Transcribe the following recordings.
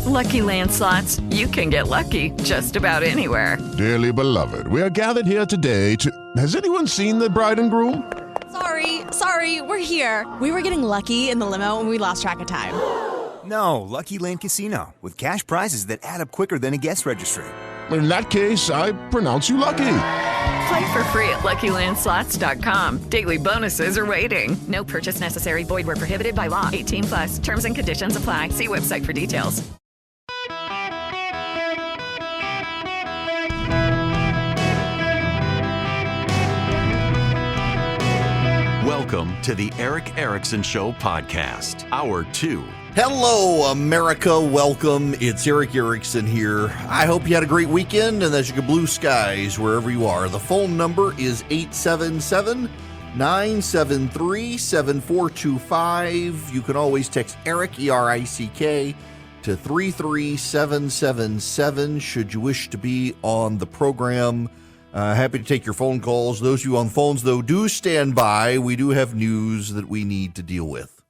With Lucky Land Slots, you can get lucky just about anywhere. Dearly beloved, we are gathered here today to... Has anyone seen the bride and groom? Sorry, we're here. We were getting lucky in the limo and we lost track of time. No, Lucky Land Casino, with cash prizes that add up quicker than a guest registry. In that case, I pronounce you lucky. Play for free at LuckyLandSlots.com. Daily bonuses are waiting. No purchase necessary. Void where prohibited by law. 18+. Terms and conditions apply. See website for details. Welcome to the Eric Erickson Show podcast, Hour 2. Hello, America. Welcome. It's Eric Erickson here. I hope you had a great weekend and that you get blue skies wherever you are. The phone number is 877-973-7425. You can always text Eric, E-R-I-C-K, to 33777 should you wish to be on the program. Happy to take your phone calls. Those of you on phones, though, do stand by. We do have news that we need to deal with.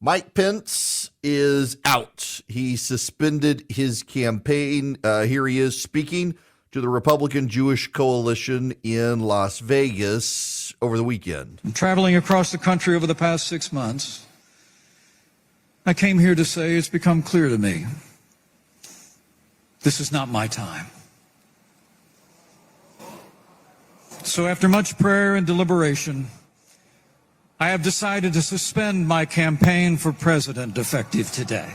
Mike Pence is out. He suspended his campaign. Here he is speaking to the Republican Jewish Coalition in Las Vegas over the weekend. I'm traveling across the country over the past 6 months. I came here to say it's become clear to me. This is not my time. So after much prayer and deliberation, I have decided to suspend my campaign for president effective today.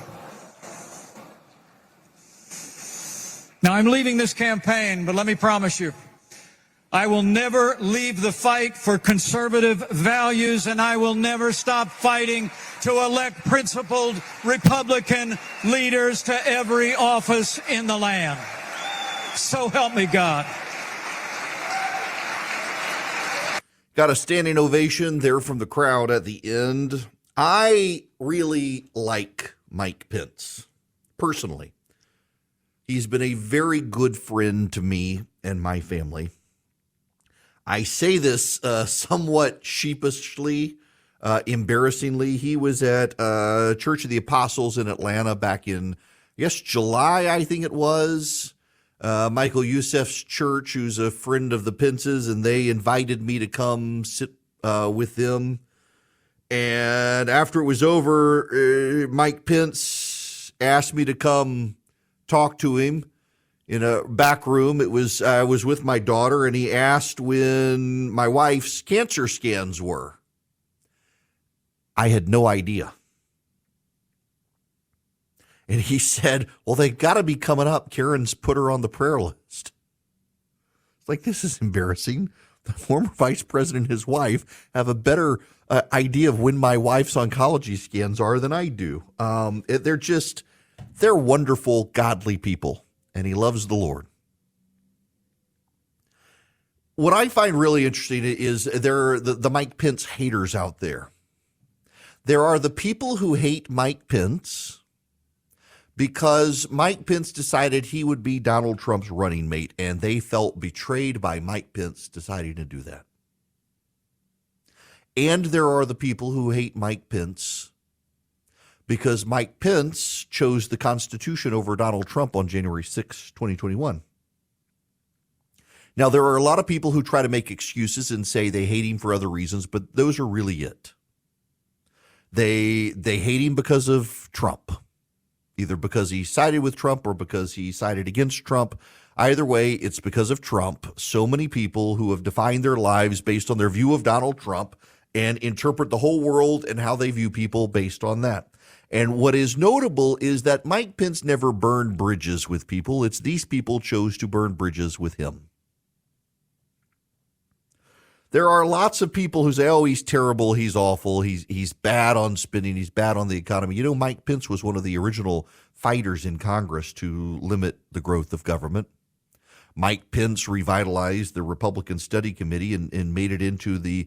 Now, I'm leaving this campaign, but let me promise you, I will never leave the fight for conservative values, and I will never stop fighting to elect principled Republican leaders to every office in the land. So help me God. Got a standing ovation there from the crowd at the end. I really like Mike Pence, personally. He's been a very good friend to me and my family. I say this somewhat sheepishly, embarrassingly. He was at Church of the Apostles in Atlanta back in, July, I think it was. Michael Youssef's church, who's a friend of the Pences, and they invited me to come sit with them. And after it was over, Mike Pence asked me to come talk to him in a back room. I was with my daughter, and he asked when my wife's cancer scans were. I had no idea. And he said, well, they got to be coming up. Karen's put her on the prayer list. It's like, this is embarrassing. The former vice president and his wife have a better idea of when my wife's oncology scans are than I do. They're wonderful, godly people, and he loves the Lord. What I find really interesting is there are the Mike Pence haters out there. There are the people who hate Mike Pence because Mike Pence decided he would be Donald Trump's running mate, and they felt betrayed by Mike Pence deciding to do that. And there are the people who hate Mike Pence because Mike Pence chose the Constitution over Donald Trump on January 6, 2021. Now, there are a lot of people who try to make excuses and say they hate him for other reasons, but those are really it. They hate him because of Trump. Either because he sided with Trump or because he sided against Trump. Either way, it's because of Trump. So many people who have defined their lives based on their view of Donald Trump and interpret the whole world and how they view people based on that. And what is notable is that Mike Pence never burned bridges with people. It's these people chose to burn bridges with him. There are lots of people who say, oh, he's terrible, he's awful, he's bad on spending, he's bad on the economy. You know, Mike Pence was one of the original fighters in Congress to limit the growth of government. Mike Pence revitalized the Republican Study Committee and made it into the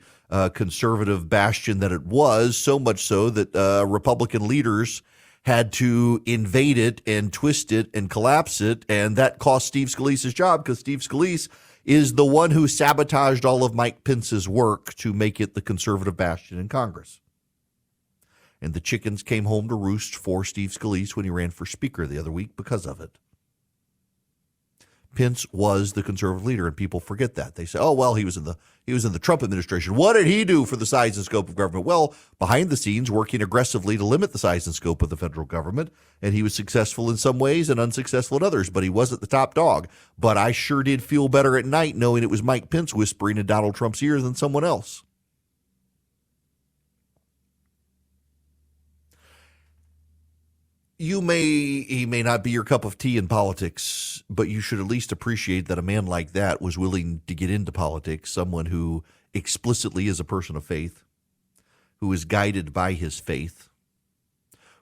conservative bastion that it was, so much so that Republican leaders had to invade it and twist it and collapse it, and that cost Steve Scalise's job because Steve Scalise is the one who sabotaged all of Mike Pence's work to make it the conservative bastion in Congress. And the chickens came home to roost for Steve Scalise when he ran for Speaker the other week because of it. Pence was the conservative leader, and people forget that. They say, "Oh, well, he was in the Trump administration. What did he do for the size and scope of government?" Well, behind the scenes, working aggressively to limit the size and scope of the federal government, and he was successful in some ways and unsuccessful in others, but he wasn't the top dog. But I sure did feel better at night knowing it was Mike Pence whispering in Donald Trump's ear than someone else. He may not be your cup of tea in politics, but you should at least appreciate that a man like that was willing to get into politics, someone who explicitly is a person of faith, who is guided by his faith,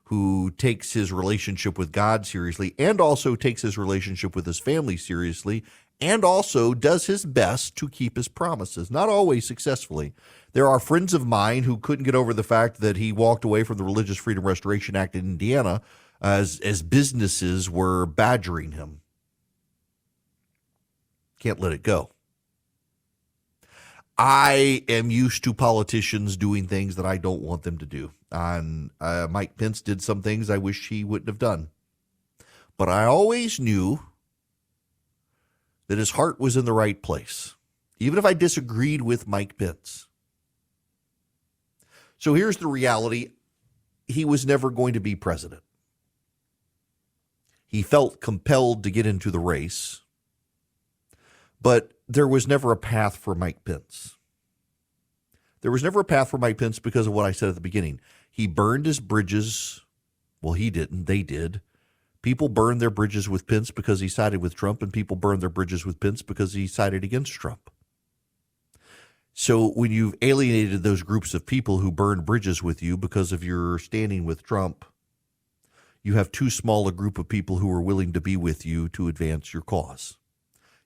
who takes his relationship with God seriously and also takes his relationship with his family seriously and also does his best to keep his promises, not always successfully. There are friends of mine who couldn't get over the fact that he walked away from the Religious Freedom Restoration Act in Indiana as businesses were badgering him. Can't let it go. I am used to politicians doing things that I don't want them to do. And Mike Pence did some things I wish he wouldn't have done. But I always knew that his heart was in the right place, even if I disagreed with Mike Pence. So here's the reality. He was never going to be president. He felt compelled to get into the race, but there was never a path for Mike Pence. There was never a path for Mike Pence because of what I said at the beginning. He burned his bridges. Well, he didn't. They did. People burned their bridges with Pence because he sided with Trump, and people burned their bridges with Pence because he sided against Trump. So when you've alienated those groups of people who burned bridges with you because of your standing with Trump, you have too small a group of people who are willing to be with you to advance your cause.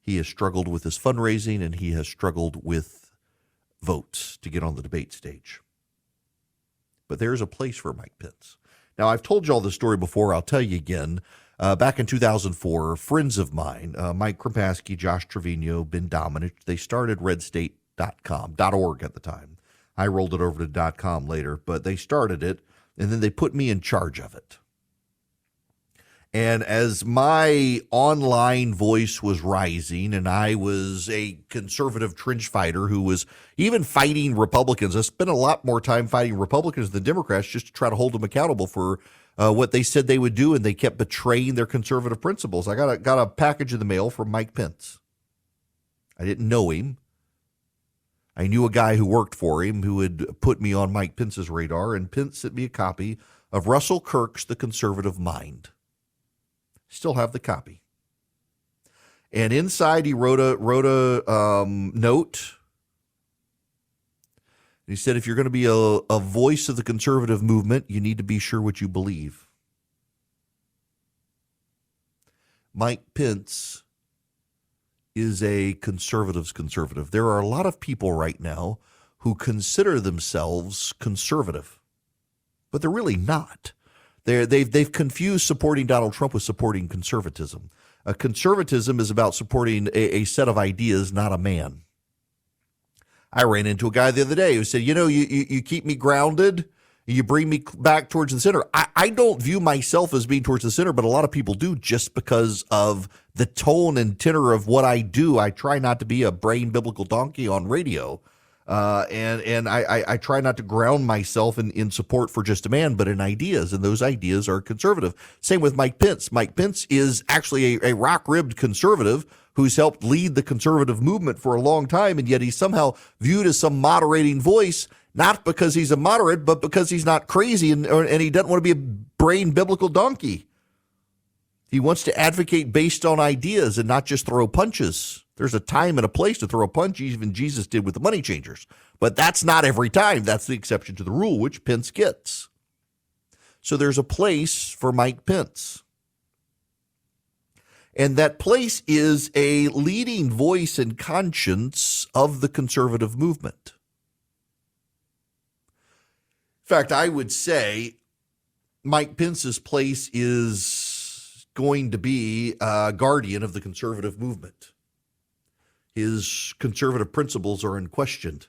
He has struggled with his fundraising, and he has struggled with votes to get on the debate stage. But there's a place for Mike Pence. Now, I've told you all this story before. I'll tell you again. Back in 2004, friends of mine, Mike Krimpaski, Josh Trevino, Ben Dominich, they started redstate.com.org at the time. I rolled it over to .com later, but they started it, and then they put me in charge of it. And as my online voice was rising, and I was a conservative trench fighter who was even fighting Republicans, I spent a lot more time fighting Republicans than Democrats just to try to hold them accountable for what they said they would do, and they kept betraying their conservative principles. I got a package in the mail from Mike Pence. I didn't know him. I knew a guy who worked for him who had put me on Mike Pence's radar, and Pence sent me a copy of Russell Kirk's The Conservative Mind. Still have the copy. And inside he wrote a note. He said, if you're going to be a voice of the conservative movement, you need to be sure what you believe. Mike Pence is a conservative's conservative. There are a lot of people right now who consider themselves conservative, but they're really not. They've confused supporting Donald Trump with supporting conservatism. Conservatism is about supporting a set of ideas, not a man. I ran into a guy the other day who said, you keep me grounded, you bring me back towards the center. I don't view myself as being towards the center, but a lot of people do just because of the tone and tenor of what I do. I try not to be a brain biblical donkey on radio. And I try not to ground myself in support for just a man, but in ideas, and those ideas are conservative. Same with Mike Pence. Mike Pence is actually a rock-ribbed conservative who's helped lead the conservative movement for a long time, and yet he's somehow viewed as some moderating voice, not because he's a moderate, but because he's not crazy and he doesn't want to be a brain biblical donkey. He wants to advocate based on ideas and not just throw punches. There's a time and a place to throw a punch, even Jesus did with the money changers. But that's not every time. That's the exception to the rule, which Pence gets. So there's a place for Mike Pence. And that place is a leading voice and conscience of the conservative movement. In fact, I would say Mike Pence's place is going to be a guardian of the conservative movement. His conservative principles are unquestioned.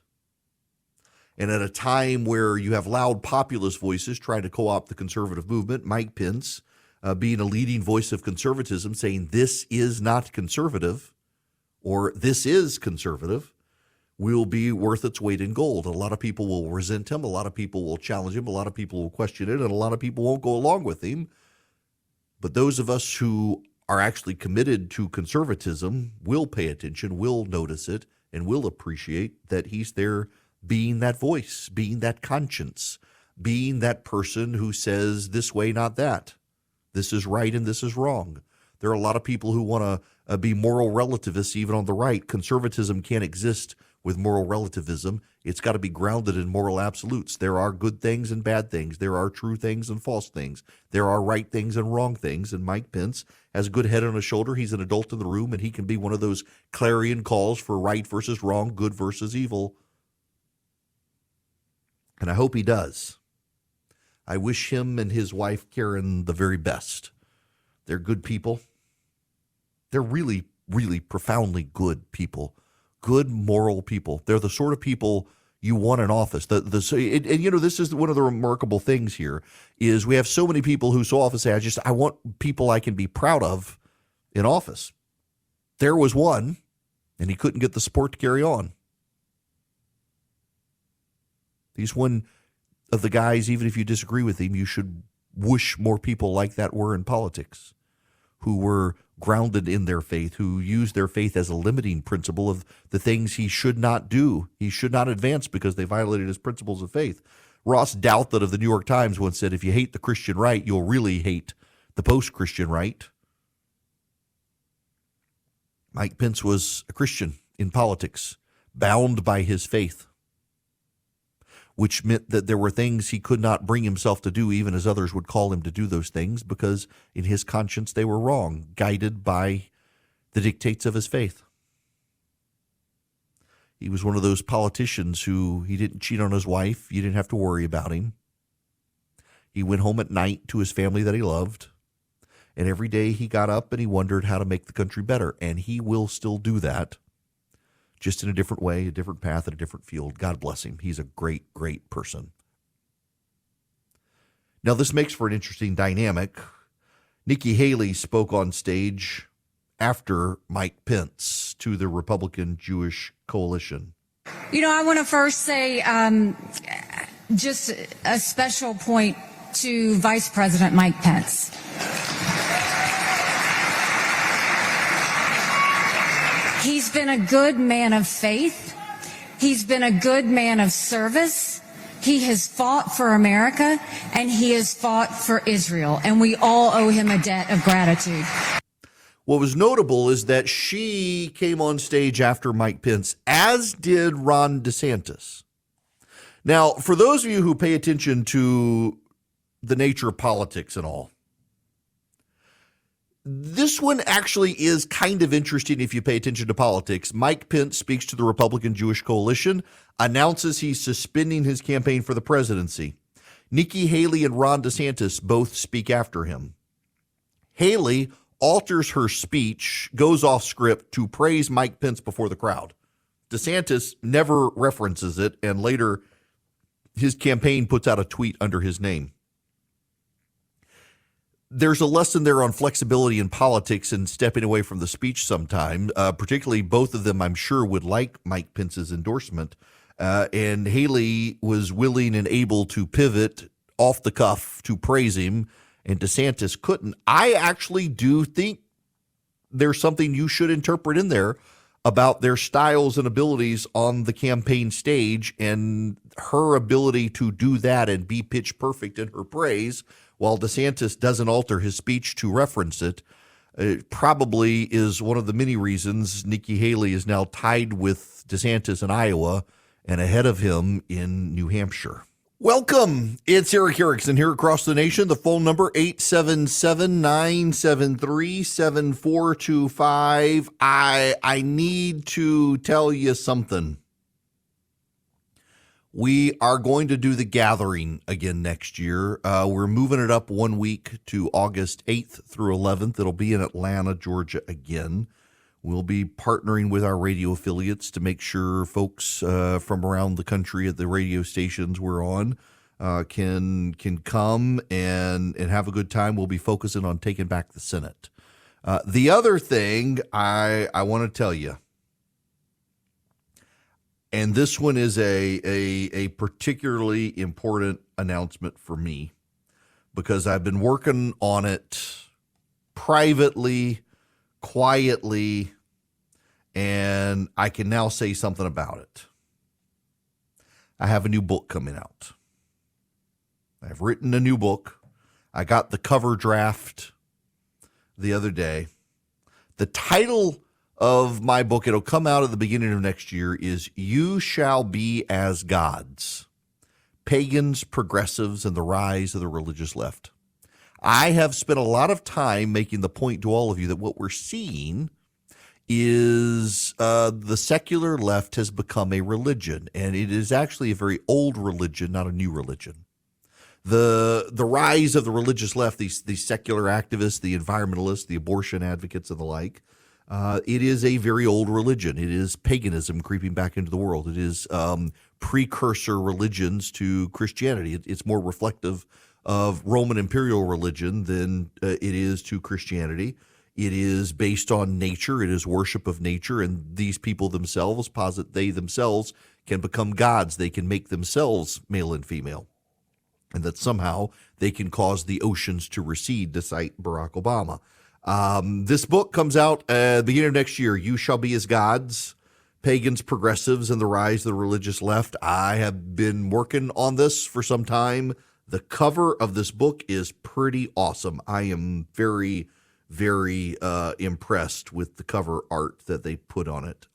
And at a time where you have loud populist voices trying to co-opt the conservative movement, Mike Pence being a leading voice of conservatism, saying this is not conservative or this is conservative, will be worth its weight in gold. A lot of people will resent him. A lot of people will challenge him. A lot of people will question it. And a lot of people won't go along with him. But those of us who are actually committed to conservatism will pay attention, will notice it, and will appreciate that he's there being that voice, being that conscience, being that person who says this way, not that. This is right and this is wrong. There are a lot of people who want to be moral relativists even on the right. Conservatism can't exist with moral relativism. It's got to be grounded in moral absolutes. There are good things and bad things. There are true things and false things. There are right things and wrong things. And Mike Pence has a good head on his shoulder. He's an adult in the room, and he can be one of those clarion calls for right versus wrong, good versus evil. And I hope he does. I wish him and his wife, Karen, the very best. They're good people. They're really, really profoundly good people, good moral people. They're the sort of people you want in office. And this is one of the remarkable things here is we have so many people who so often say, I want people I can be proud of in office. There was one, and he couldn't get the support to carry on. He's one of the guys, even if you disagree with him, you should wish more people like that were in politics, who were grounded in their faith, who used their faith as a limiting principle of the things he should not do. He should not advance because they violated his principles of faith. Ross Douthat of the New York Times once said, if you hate the Christian right, you'll really hate the post-Christian right. Mike Pence was a Christian in politics, bound by his faith, which meant that there were things he could not bring himself to do, even as others would call him to do those things, because in his conscience they were wrong, guided by the dictates of his faith. He was one of those politicians who he didn't cheat on his wife. You didn't have to worry about him. He went home at night to his family that he loved, and every day he got up and he wondered how to make the country better, and he will still do that. Just in a different way, a different path, and a different field. God bless him. He's a great, great person. Now, this makes for an interesting dynamic. Nikki Haley spoke on stage after Mike Pence to the Republican Jewish Coalition. You know, I want to first say just a special point to Vice President Mike Pence. He's been a good man of faith. He's been a good man of service. He has fought for America, and he has fought for Israel, and we all owe him a debt of gratitude. What was notable is that she came on stage after Mike Pence, as did Ron DeSantis. Now, for those of you who pay attention to the nature of politics and all, this one actually is kind of interesting if you pay attention to politics. Mike Pence speaks to the Republican Jewish Coalition, announces he's suspending his campaign for the presidency. Nikki Haley and Ron DeSantis both speak after him. Haley alters her speech, goes off script to praise Mike Pence before the crowd. DeSantis never references it, and later his campaign puts out a tweet under his name. There's a lesson there on flexibility in politics and stepping away from the speech sometime. Particularly both of them, I'm sure, would like Mike Pence's endorsement. And Haley was willing and able to pivot off the cuff to praise him, and DeSantis couldn't. I actually do think there's something you should interpret in there about their styles and abilities on the campaign stage, and her ability to do that and be pitch perfect in her praise, while DeSantis doesn't alter his speech to reference it. It probably is one of the many reasons Nikki Haley is now tied with DeSantis in Iowa and ahead of him in New Hampshire. Welcome. It's Eric Erickson here across the nation. The phone number 877-973-7425. I need to tell you something. We are going to do the gathering again next year. We're moving it up 1 week to August 8th through 11th. It'll be in Atlanta, Georgia again. We'll be partnering with our radio affiliates to make sure folks from around the country at the radio stations we're on can come and have a good time. We'll be focusing on taking back the Senate. The other thing I want to tell you, and this one is a particularly important announcement for me because I've been working on it privately, quietly, and I can now say something about it. I have a new book coming out. I've written a new book. I got the cover draft the other day. The title of my book, it'll come out at the beginning of next year, is You Shall Be as Gods, Pagans, Progressives, and the Rise of the Religious Left. I have spent a lot of time making the point to all of you that what we're seeing is the secular left has become a religion, and it is actually a very old religion, not a new religion. The rise of the religious left, these secular activists, the environmentalists, the abortion advocates, and the like, it is a very old religion. It is paganism creeping back into the world. It is precursor religions to Christianity. It's more reflective of Roman imperial religion than it is to Christianity. It is based on nature. It is worship of nature, and these people themselves posit they themselves can become gods. They can make themselves male and female, and that somehow they can cause the oceans to recede, to cite Barack Obama. This book comes out at the beginning of next year. You Shall Be as Gods, Pagans, Progressives, and the Rise of the Religious Left. I have been working on this for some time. The cover of this book is pretty awesome. I am very, very impressed with the cover art that they put on it.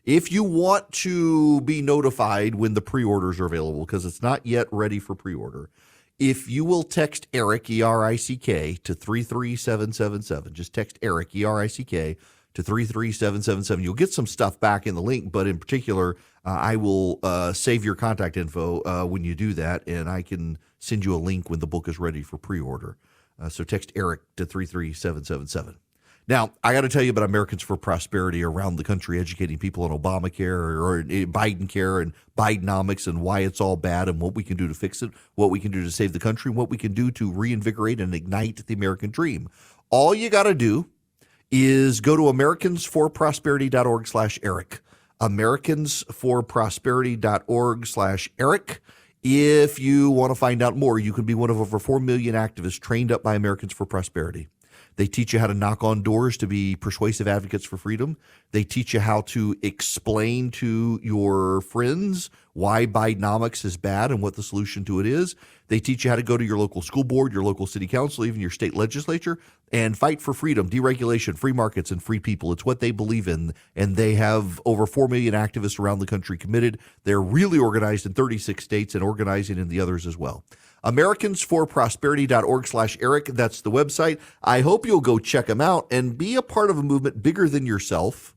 If you want to be notified when the pre-orders are available, because it's not yet ready for pre-order, if you will text Eric, E-R-I-C-K, to 33777, just text Eric, E-R-I-C-K, to 33777, you'll get some stuff back in the link, but in particular, I will save your contact info when you do that, and I can send you a link when the book is ready for pre-order. So text Eric to 33777. Now, I got to tell you about Americans for Prosperity around the country, educating people on Obamacare or Biden care and Bidenomics and why it's all bad and what we can do to fix it, what we can do to save the country, and what we can do to reinvigorate and ignite the American dream. All you got to do is go to americansforprosperity.org/Eric, americansforprosperity.org/Eric. If you want to find out more, you can be one of over 4 million activists trained up by Americans for Prosperity. They teach you how to knock on doors to be persuasive advocates for freedom. They teach you how to explain to your friends why Bidenomics is bad and what the solution to it is. They teach you how to go to your local school board, your local city council, even your state legislature, and fight for freedom, deregulation, free markets, and free people. It's what they believe in, and they have over 4 million activists around the country committed. They're really organized in 36 states and organizing in the others as well. americansforprosperity.org/Eric. That's the website. I hope you'll go check them out and be a part of a movement bigger than yourself,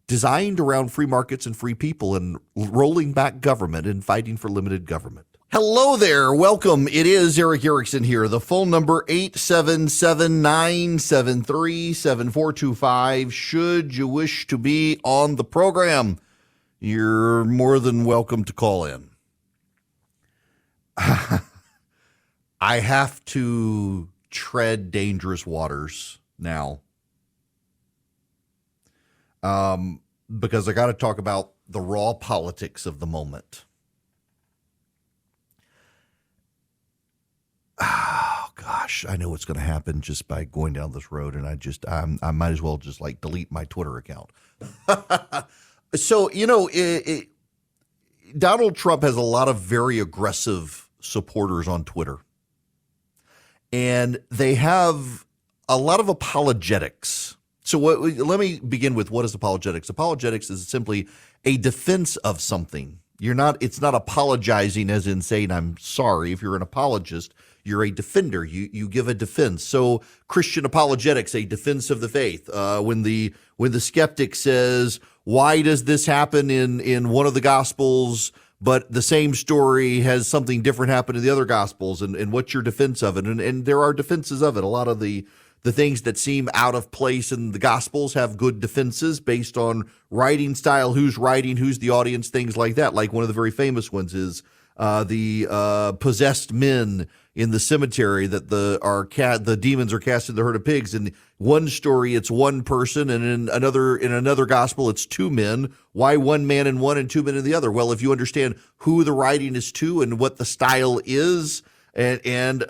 designed around free markets and free people and rolling back government and fighting for limited government. Hello there. Welcome. It is Eric Erickson here. The phone number 877-973-7425. Should you wish to be on the program, you're more than welcome to call in. I have to tread dangerous waters now because I got to talk about the raw politics of the moment. Oh, gosh, I know what's going to happen just by going down this road, and I might as well just like delete my Twitter account. So, Donald Trump has a lot of very aggressive supporters on Twitter. And they have a lot of apologetics. So let me begin with what is apologetics. Apologetics is simply a defense of something. It's not apologizing as in saying I'm sorry. If you're an apologist, you're a defender. You give a defense. So Christian apologetics, a defense of the faith. When the skeptic says, why does this happen in one of the Gospels, but the same story has something different happen in the other Gospels, and what's your defense of it? And there are defenses of it. A lot of the The things that seem out of place in the Gospels have good defenses based on writing style, who's writing, who's the audience, things like that. Like one of the very famous ones is the possessed men in the cemetery that the demons are cast in the herd of pigs. In one story, it's one person, and in another gospel, it's two men. Why one man in one and two men in the other? Well, if you understand who the writing is to and what the style is, and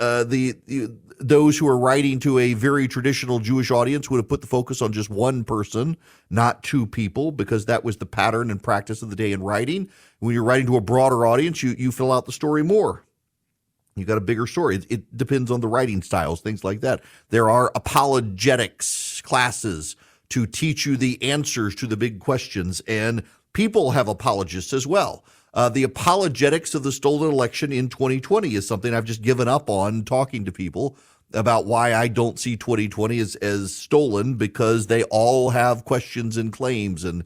those who are writing to a very traditional Jewish audience would have put the focus on just one person, not two people, because that was the pattern and practice of the day in writing. When you're writing to a broader audience, you fill out the story more. You got a bigger story. It depends on the writing styles, things like that. There are apologetics classes to teach you the answers to the big questions, and people have apologists as well. The apologetics of the stolen election in 2020 is something I've just given up on talking to people about why I don't see 2020 as stolen, because they all have questions and claims and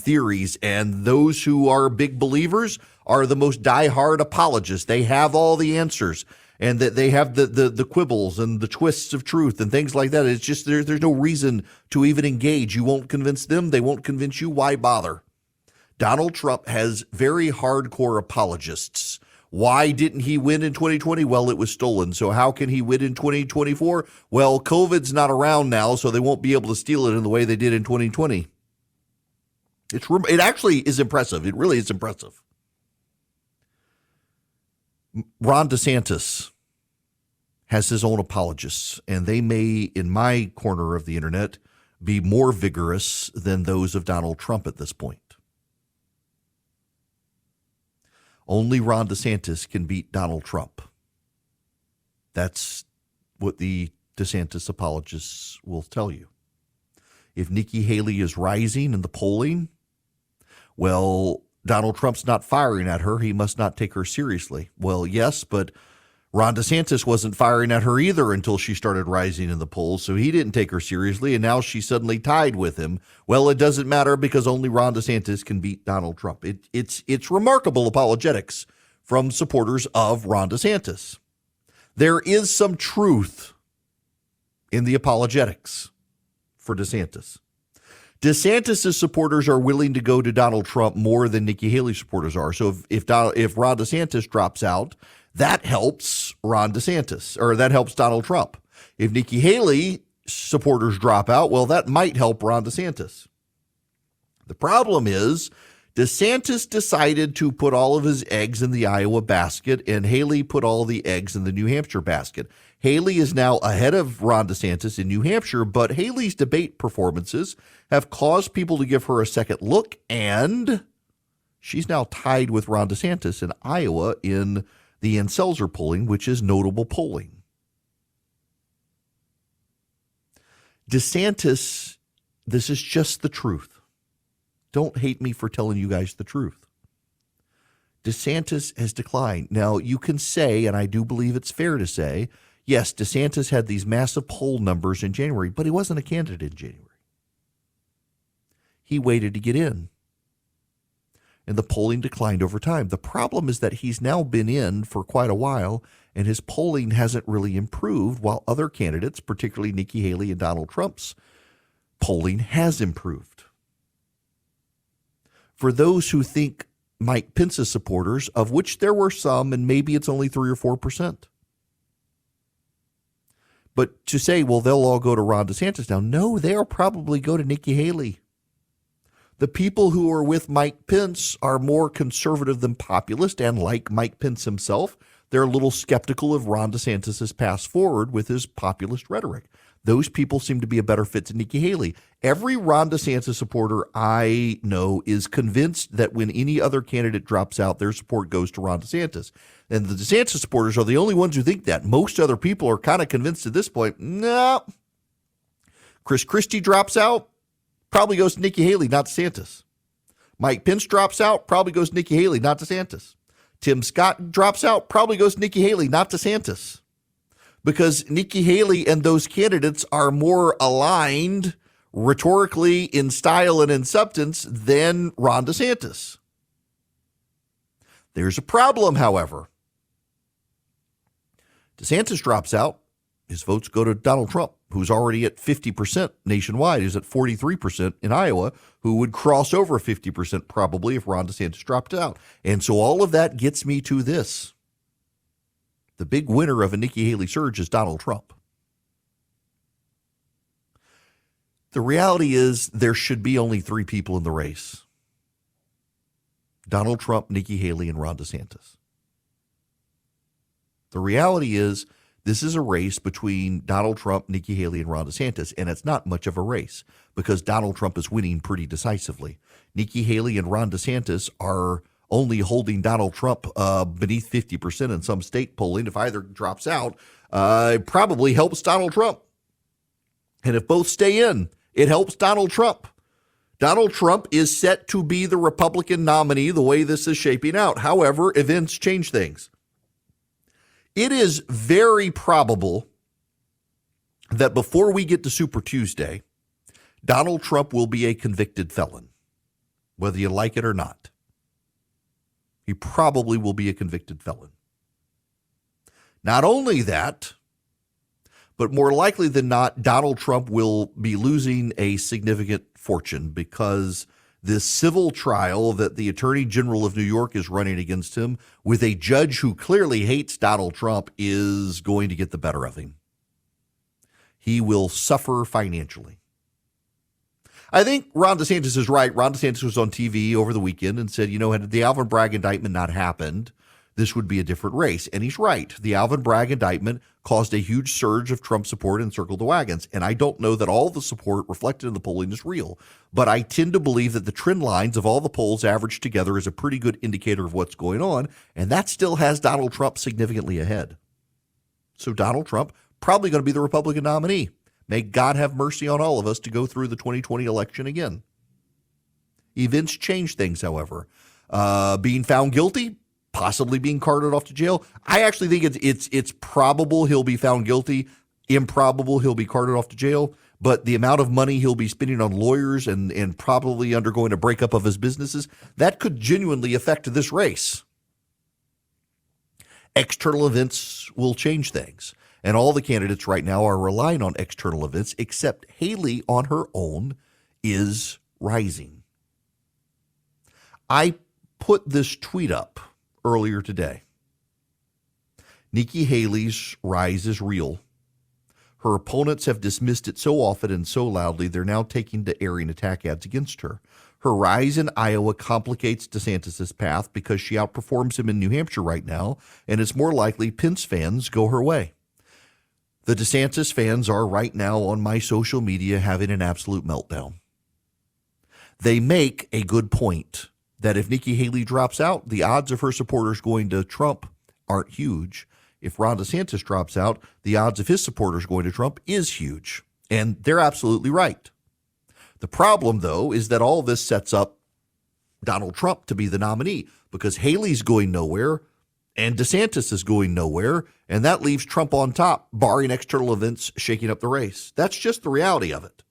theories. And those who are big believers are the most diehard apologists. They have all the answers, and that they have the quibbles and the twists of truth and things like that. It's just there's no reason to even engage. You won't convince them. They won't convince you. Why bother? Donald Trump has very hardcore apologists. Why didn't he win in 2020? Well, it was stolen. So how can he win in 2024? Well, COVID's not around now, so they won't be able to steal it in the way they did in 2020. It actually is impressive. It really is impressive. Ron DeSantis has his own apologists, and they may, in my corner of the internet, be more vigorous than those of Donald Trump at this point. Only Ron DeSantis can beat Donald Trump. That's what the DeSantis apologists will tell you. If Nikki Haley is rising in the polling, well, Donald Trump's not firing at her. He must not take her seriously. Well, yes, but Ron DeSantis wasn't firing at her either until she started rising in the polls, so he didn't take her seriously, and now she's suddenly tied with him. Well, it doesn't matter because only Ron DeSantis can beat Donald Trump. It's remarkable apologetics from supporters of Ron DeSantis. There is some truth in the apologetics for DeSantis. DeSantis' supporters are willing to go to Donald Trump more than Nikki Haley supporters are. So if Ron DeSantis drops out, that helps Ron DeSantis, or that helps Donald Trump. If Nikki Haley supporters drop out, well, that might help Ron DeSantis. The problem is DeSantis decided to put all of his eggs in the Iowa basket, and Haley put all the eggs in the New Hampshire basket. Haley is now ahead of Ron DeSantis in New Hampshire, but Haley's debate performances have caused people to give her a second look, and she's now tied with Ron DeSantis in Iowa in the Ann-Selzer polling, which is notable polling. DeSantis, this is just the truth. Don't hate me for telling you guys the truth. DeSantis has declined. Now, you can say, and I do believe it's fair to say, yes, DeSantis had these massive poll numbers in January, but he wasn't a candidate in January. He waited to get in, and the polling declined over time. The problem is that he's now been in for quite a while, and his polling hasn't really improved, while other candidates, particularly Nikki Haley and Donald Trump's polling, has improved. For those who think Mike Pence's supporters, of which there were some, and maybe it's only 3 or 4%. But to say, well, they'll all go to Ron DeSantis now, no, they'll probably go to Nikki Haley. The people who are with Mike Pence are more conservative than populist, and like Mike Pence himself, they're a little skeptical of Ron DeSantis' pass forward with his populist rhetoric. Those people seem to be a better fit to Nikki Haley. Every Ron DeSantis supporter I know is convinced that when any other candidate drops out, their support goes to Ron DeSantis. And the DeSantis supporters are the only ones who think that. Most other people are kind of convinced at this point, no. Chris Christie drops out, probably goes to Nikki Haley, not DeSantis. Mike Pence drops out, probably goes to Nikki Haley, not DeSantis. Tim Scott drops out, probably goes to Nikki Haley, not DeSantis. Because Nikki Haley and those candidates are more aligned rhetorically, in style, and in substance than Ron DeSantis. There's a problem, however. DeSantis drops out, his votes go to Donald Trump. who's already at 50% nationwide, is at 43% in Iowa, who would cross over 50% probably if Ron DeSantis dropped out. And so all of that gets me to this. The big winner of a Nikki Haley surge is Donald Trump. The reality is there should be only three people in the race: Donald Trump, Nikki Haley, and Ron DeSantis. The reality is this is a race between Donald Trump, Nikki Haley, and Ron DeSantis, and it's not much of a race because Donald Trump is winning pretty decisively. Nikki Haley and Ron DeSantis are only holding Donald Trump beneath 50% in some state polling. If either drops out, it probably helps Donald Trump. And if both stay in, it helps Donald Trump. Donald Trump is set to be the Republican nominee the way this is shaping out. However, events change things. It is very probable that before we get to Super Tuesday, Donald Trump will be a convicted felon, whether you like it or not. He probably will be a convicted felon. Not only that, but more likely than not, Donald Trump will be losing a significant fortune because this civil trial that the Attorney General of New York is running against him with a judge who clearly hates Donald Trump is going to get the better of him. He will suffer financially. I think Ron DeSantis is right. Ron DeSantis was on TV over the weekend and said, had the Alvin Bragg indictment not happened, this would be a different race. And he's right. The Alvin Bragg indictment caused a huge surge of Trump support and circled the wagons. And I don't know that all the support reflected in the polling is real, but I tend to believe that the trend lines of all the polls averaged together is a pretty good indicator of what's going on. And that still has Donald Trump significantly ahead. So Donald Trump probably going to be the Republican nominee. May God have mercy on all of us to go through the 2020 election again. Events change things, however. Being found guilty, possibly being carted off to jail. I actually think it's probable he'll be found guilty, improbable he'll be carted off to jail, but the amount of money he'll be spending on lawyers and probably undergoing a breakup of his businesses, that could genuinely affect this race. External events will change things, and all the candidates right now are relying on external events, except Haley on her own is rising. I put this tweet up earlier today. Nikki Haley's rise is real. Her opponents have dismissed it so often and so loudly, they're now taking to airing attack ads against her. Her rise in Iowa complicates DeSantis' path because she outperforms him in New Hampshire right now, and it's more likely Pence fans go her way. The DeSantis fans are right now on my social media having an absolute meltdown. They make a good point that if Nikki Haley drops out, the odds of her supporters going to Trump aren't huge. If Ron DeSantis drops out, the odds of his supporters going to Trump is huge. And they're absolutely right. The problem, though, is that all this sets up Donald Trump to be the nominee because Haley's going nowhere and DeSantis is going nowhere, and that leaves Trump on top, barring external events shaking up the race. That's just the reality of it.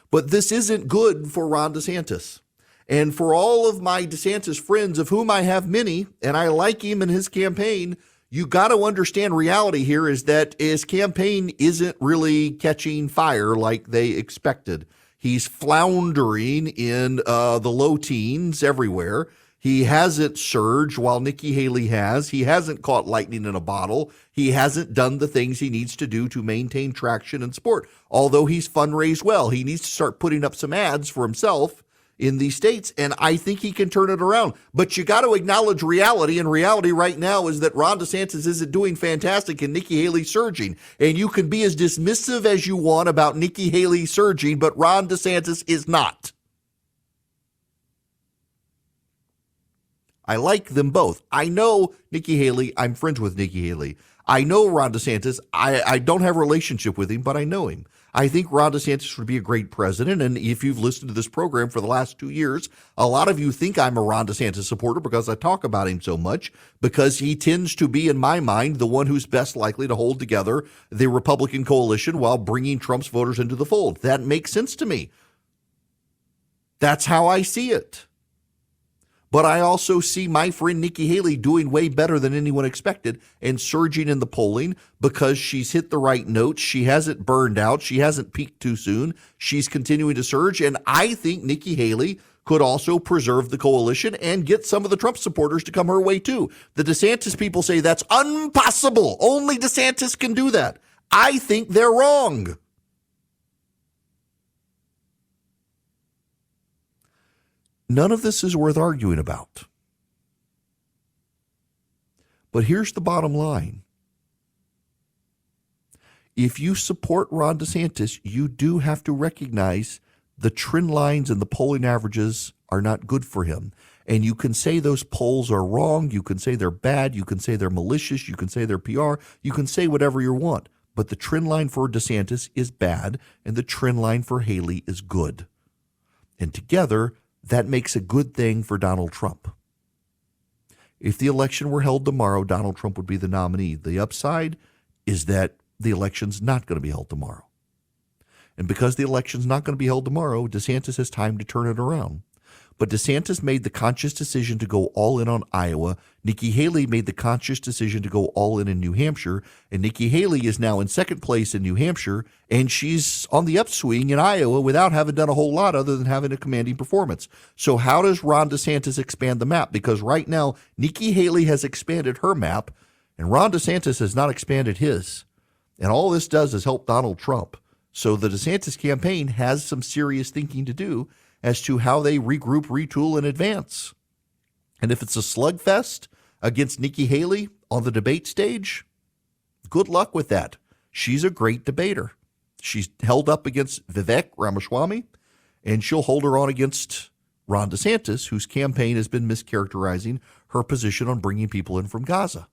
But this isn't good for Ron DeSantis. And for all of my DeSantis friends, of whom I have many, and I like him and his campaign, you got to understand reality here is that his campaign isn't really catching fire like they expected. He's floundering in the low teens everywhere. He hasn't surged while Nikki Haley has. He hasn't caught lightning in a bottle. He hasn't done the things he needs to do to maintain traction and support. Although he's fundraised well, he needs to start putting up some ads for himself in these states, and I think he can turn it around. But you got to acknowledge reality, and reality right now is that Ron DeSantis isn't doing fantastic and Nikki Haley surging. And you can be as dismissive as you want about Nikki Haley surging, but Ron DeSantis is not. I like them both. I know Nikki Haley. I'm friends with Nikki Haley. I know Ron DeSantis. I don't have a relationship with him, but I know him. I think Ron DeSantis would be a great president. And if you've listened to this program for the last 2 years, a lot of you think I'm a Ron DeSantis supporter because I talk about him so much, because he tends to be, in my mind, the one who's best likely to hold together the Republican coalition while bringing Trump's voters into the fold. That makes sense to me. That's how I see it. But I also see my friend Nikki Haley doing way better than anyone expected and surging in the polling because she's hit the right notes. She hasn't burned out. She hasn't peaked too soon. She's continuing to surge. And I think Nikki Haley could also preserve the coalition and get some of the Trump supporters to come her way too. The DeSantis people say that's impossible. Only DeSantis can do that. I think they're wrong. None of this is worth arguing about. But here's the bottom line. If you support Ron DeSantis, you do have to recognize the trend lines and the polling averages are not good for him. And you can say those polls are wrong. You can say they're bad. You can say they're malicious. You can say they're PR. You can say whatever you want. But the trend line for DeSantis is bad, and the trend line for Haley is good. And together, that makes a good thing for Donald Trump. If the election were held tomorrow, Donald Trump would be the nominee. The upside is that the election's not going to be held tomorrow. And because the election's not going to be held tomorrow, DeSantis has time to turn it around. But DeSantis made the conscious decision to go all in on Iowa. Nikki Haley made the conscious decision to go all in New Hampshire. And Nikki Haley is now in second place in New Hampshire, and she's on the upswing in Iowa without having done a whole lot other than having a commanding performance. So how does Ron DeSantis expand the map? Because right now, Nikki Haley has expanded her map, and Ron DeSantis has not expanded his. And all this does is help Donald Trump. So the DeSantis campaign has some serious thinking to do as to how they regroup, retool, and advance. And if it's a slugfest against Nikki Haley on the debate stage, good luck with that. She's a great debater. She's held up against Vivek Ramaswamy, and she'll hold her on against Ron DeSantis, whose campaign has been mischaracterizing her position on bringing people in from Gaza.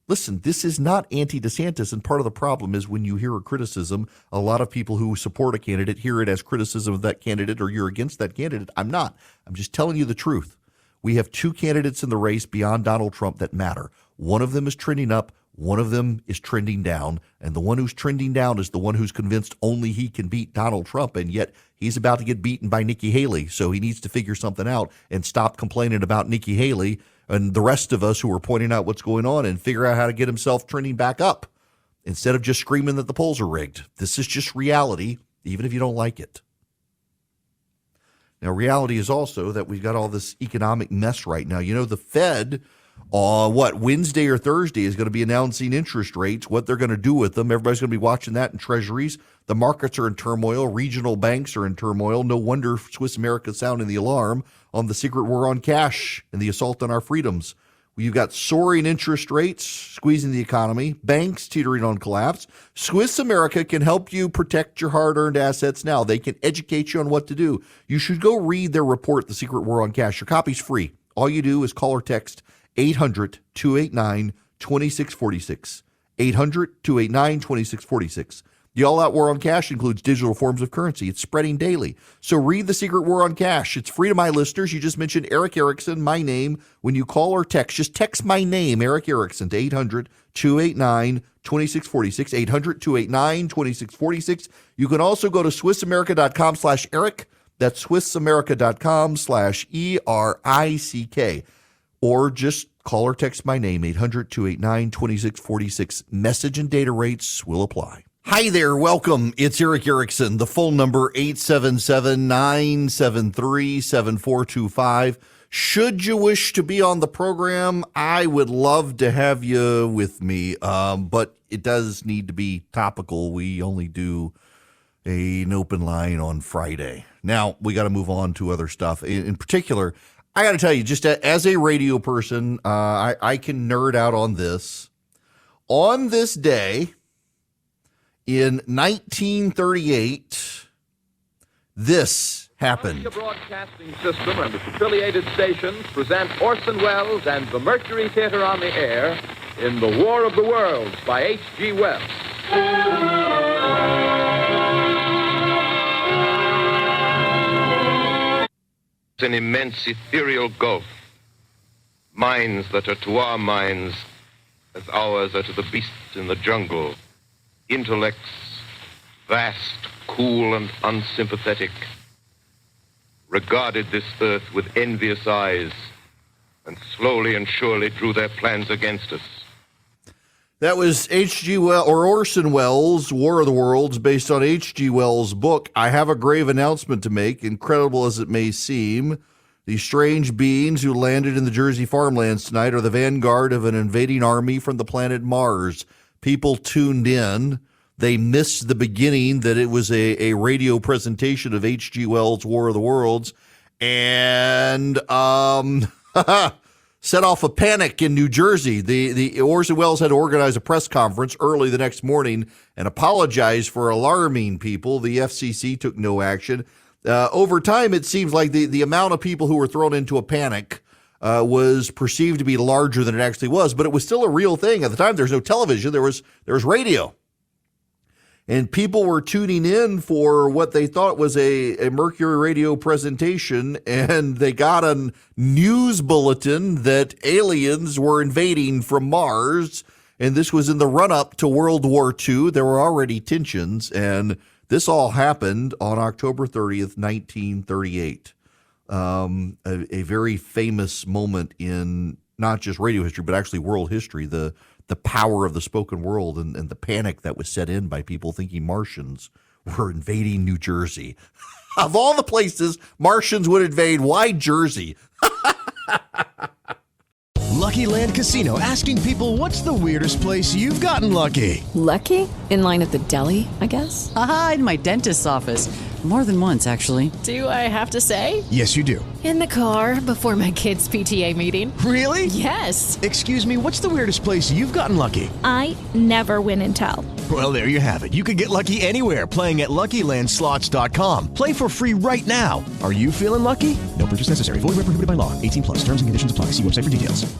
Listen, this is not anti-DeSantis, and part of the problem is when you hear a criticism, a lot of people who support a candidate hear it as criticism of that candidate or you're against that candidate. I'm not. I'm just telling you the truth. We have two candidates in the race beyond Donald Trump that matter. One of them is trending up. One of them is trending down. And the one who's trending down is the one who's convinced only he can beat Donald Trump. And yet he's about to get beaten by Nikki Haley. So he needs to figure something out and stop complaining about Nikki Haley and the rest of us who are pointing out what's going on and figure out how to get himself trending back up instead of just screaming that the polls are rigged. This is just reality, even if you don't like it. Now, reality is also that we've got all this economic mess right now. You know, the Fed, Wednesday or Thursday is going to be announcing interest rates, what they're going to do with them. Everybody's going to be watching that in treasuries. The markets are in turmoil. Regional banks are in turmoil. No wonder Swiss America is sounding the alarm on the secret war on cash and the assault on our freedoms. You've got soaring interest rates squeezing the economy, banks teetering on collapse. Swiss America can help you protect your hard-earned assets now. They can educate you on what to do. You should go read their report, The Secret War on Cash. Your copy's free. All you do is call or text 800-289-2646. 800-289-2646. The all-out war on cash includes digital forms of currency. It's spreading daily. So read The Secret War on Cash. It's free to my listeners. You just mentioned Eric Erickson, my name. When you call or text, just text my name, Eric Erickson, to 800-289-2646, 800-289-2646. You can also go to SwissAmerica.com/Eric. That's SwissAmerica.com/ERICK. Or just call or text my name, 800-289-2646. Message and data rates will apply. Hi there, welcome. It's Eric Erickson. The phone number, 877-973-7425. Should you wish to be on the program, I would love to have you with me, but it does need to be topical. We only do an open line on Friday. Now, we got to move on to other stuff. In particular, I got to tell you, just as a radio person, I can nerd out on this. On this day, in 1938, this happened. The Broadcasting System and its affiliated stations present Orson Welles and the Mercury Theater on the Air in The War of the Worlds by H.G. Wells. It's an immense ethereal gulf. Minds that are to our minds as ours are to the beasts in the jungle. Intellects vast, cool, and unsympathetic. regarded this earth with envious eyes and slowly and surely drew their plans against us. That was Orson Welles' War of the Worlds, based on H.G. Wells' book. I have a grave announcement to make, incredible as it may seem. These strange beings who landed in the Jersey farmlands tonight are the vanguard of an invading army from the planet Mars. People tuned in. They missed the beginning, that it was a radio presentation of H.G. Wells' War of the Worlds, and set off a panic in New Jersey. The Orson Welles had to organize a press conference early the next morning and apologize for alarming people. The FCC took no action. Over time, it seems like the amount of people who were thrown into a panic was perceived to be larger than it actually was, but it was still a real thing. At the time, there was no television. There was radio. And people were tuning in for what they thought was a Mercury radio presentation, and they got a news bulletin that aliens were invading from Mars, and this was in the run-up to World War II. There were already tensions, and this all happened on October 30th, 1938. A very famous moment in not just radio history, but actually world history, the power of the spoken word and the panic that was set in by people thinking Martians were invading New Jersey. Of all the places Martians would invade, why Jersey? Lucky Land Casino, asking people, what's the weirdest place you've gotten lucky? Lucky? In line at the deli, I guess? Aha, in my dentist's office. More than once, actually. Do I have to say? Yes, you do. In the car before my kids' PTA meeting. Really? Yes. Excuse me, what's the weirdest place you've gotten lucky? I never win and tell. Well, there you have it. You can get lucky anywhere, playing at LuckyLandSlots.com. Play for free right now. Are you feeling lucky? No purchase necessary. Void where prohibited by law. 18+. Terms and conditions apply. See website for details.